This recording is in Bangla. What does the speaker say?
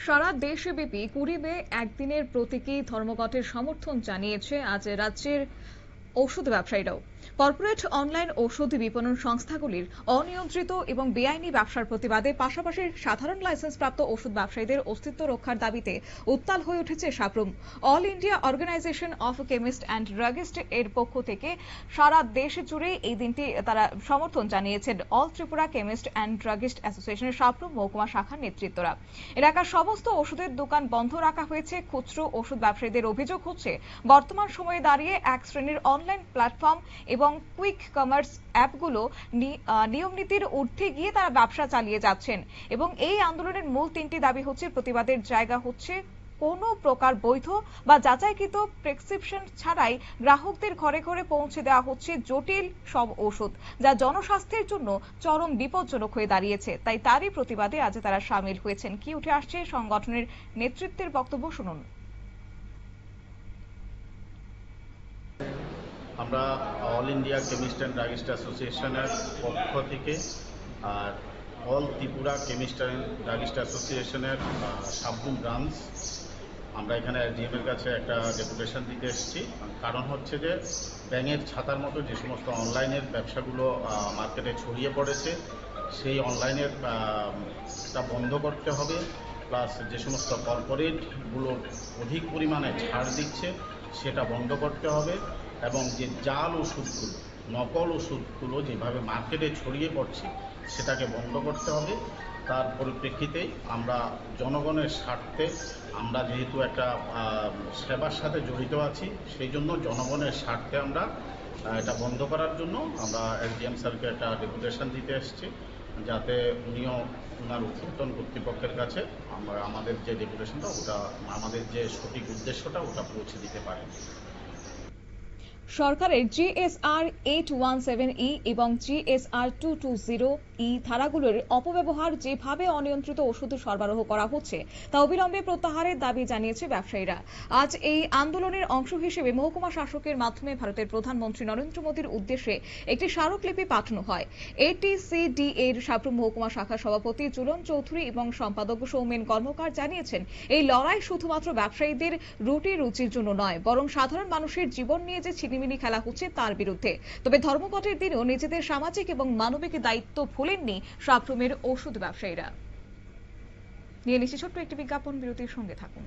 সারা দেশব্যাপী 20 মে একদিনের প্রতীকী ধর্মঘটের সমর্থন জানিয়েছে আজ রাজ্যের ওষুধ ব্যবসায়ীরাও। কর্পোরেট অনলাইন ওষুধ বিপণন সংস্থাগুলির অনিয়ন্ত্রিত এবং বেআইনি ব্যবসার প্রতিবাদে পাশাপাশি সাধারণ লাইসেন্সপ্রাপ্ত ওষুধ ব্যবসায়ীদের অস্তিত্ব রক্ষার দাবিতে উত্তাল হয়ে উঠেছে Sabroom. All India organisation of chemist and druggist এর পক্ষ থেকে সারা দেশ জুড়ে এই দিনটি তারা সমর্থন জানিয়েছেন all Tripura chemist and druggist অ্যাসোসিয়েশনের সাপ্রুম মহকুমা শাখার নেতৃত্বরা। এলাকার সমস্ত ওষুধের দোকান বন্ধ রাখা হয়েছে। খুচরো ওষুধ ব্যবসায়ীদের অভিযোগ হচ্ছে বর্তমান সময়ে দাঁড়িয়ে এক শ্রেণীর অনলাইন প্ল্যাটফর্ম এবং কুইক কমার্স অ্যাপগুলো নিয়মনীতির ঊর্ধ্বে গিয়ে তারা ব্যবসা চালিয়ে যাচ্ছেন এবং এই আন্দোলনের মূল তিনটি দাবি হচ্ছে প্রতিবাদের জায়গা হচ্ছে কোনো প্রকার বৈধ বা যাচাইকৃত প্রেসক্রিপশন ছাড়াই গ্রাহকদের ঘরে ঘরে পৌঁছে দেওয়া হচ্ছে জটিল সব ওষুধ, যা জনস্বাস্থ্যের জন্য চরম বিপজ্জনক হয়ে দাঁড়িয়েছে। তাই তারই প্রতিবাদে আজ তারা সামিল হয়েছেন। কি উঠে আসছে সংগঠনের নেতৃত্বের বক্তব্য শুনুন। আমরা all India chemist and druggist অ্যাসোসিয়েশনের পক্ষ থেকে আর all Tripura chemist and druggist অ্যাসোসিয়েশনের সাপ্রুম ব্রাঞ্চ আমরা এখানে এসডিএম এর কাছে একটা ডেপুটেশন দিতে এসেছি। কারণ হচ্ছে যে ব্যাঙের ছাতার মতো যে সমস্ত অনলাইনের ব্যবসাগুলো মার্কেটে ছড়িয়ে পড়েছে, সেই অনলাইনের টা বন্ধ করতে হবে। প্লাস যে সমস্ত কর্পোরেটগুলো অধিক পরিমাণে ছাড় দিচ্ছে সেটা বন্ধ করতে হবে এবং যে জাল ওষুধগুলো, নকল ওষুধগুলো যেভাবে মার্কেটে ছড়িয়ে পড়ছে সেটাকে বন্ধ করতে হবে। তার পরিপ্রেক্ষিতেই আমরা জনগণের স্বার্থে, আমরা যেহেতু একটা সেবার সাথে জড়িত আছি, সেই জন্য জনগণের স্বার্থে আমরা এটা বন্ধ করার জন্য আমরা এসডিএম স্যারকে একটা ডেপুটেশন দিতে এসেছি, যাতে উনিও ওনার ঊর্ধ্বতন কর্তৃপক্ষের কাছে আমরা আমাদের যে ডেপুটেশনটা, ওটা আমাদের যে সঠিক উদ্দেশ্যটা ওটা পৌঁছে দিতে পারি। সরকারের জিএসআর 817E এবং জিএসআর 220E ধারাগুলোর অপব্যবহার, যেভাবে অনিয়ন্ত্রিত ওষুধ সরবরাহ করা হচ্ছে তা অবিলম্বে প্রত্যাহারের দাবি জানিয়েছে ব্যবসায়ীরা। আজ এই আন্দোলনের অংশ হিসেবে মহকুমা শাসকের মাধ্যমে ভারতের প্রধানমন্ত্রী নরেন্দ্র মোদীর উদ্দেশ্যে একটি স্মারকলিপি পাঠানো হয়। এটিসিডি এর সাপ্রুম মহকুমা শাখার সভাপতি জুলন চৌধুরী এবং সম্পাদক সৌমেন কর্মকার জানিয়েছেন, এই লড়াই শুধুমাত্র ব্যবসায়ীদের রুটি রুচির জন্য নয়, বরং সাধারণ মানুষের জীবন নিয়ে যে ছিনিমিনি খেলা হচ্ছে তার বিরুদ্ধে। তবে ধর্মঘটের দিনেও নিজেদের সামাজিক এবং মানবিক দায়িত্ব ভুলেননি সাপ্রুমের ওষুধ ব্যবসায়ীরা। নিয়ে নিচ্ছি ছোট্ট একটি বিজ্ঞাপন বিরতির, সঙ্গে থাকুন।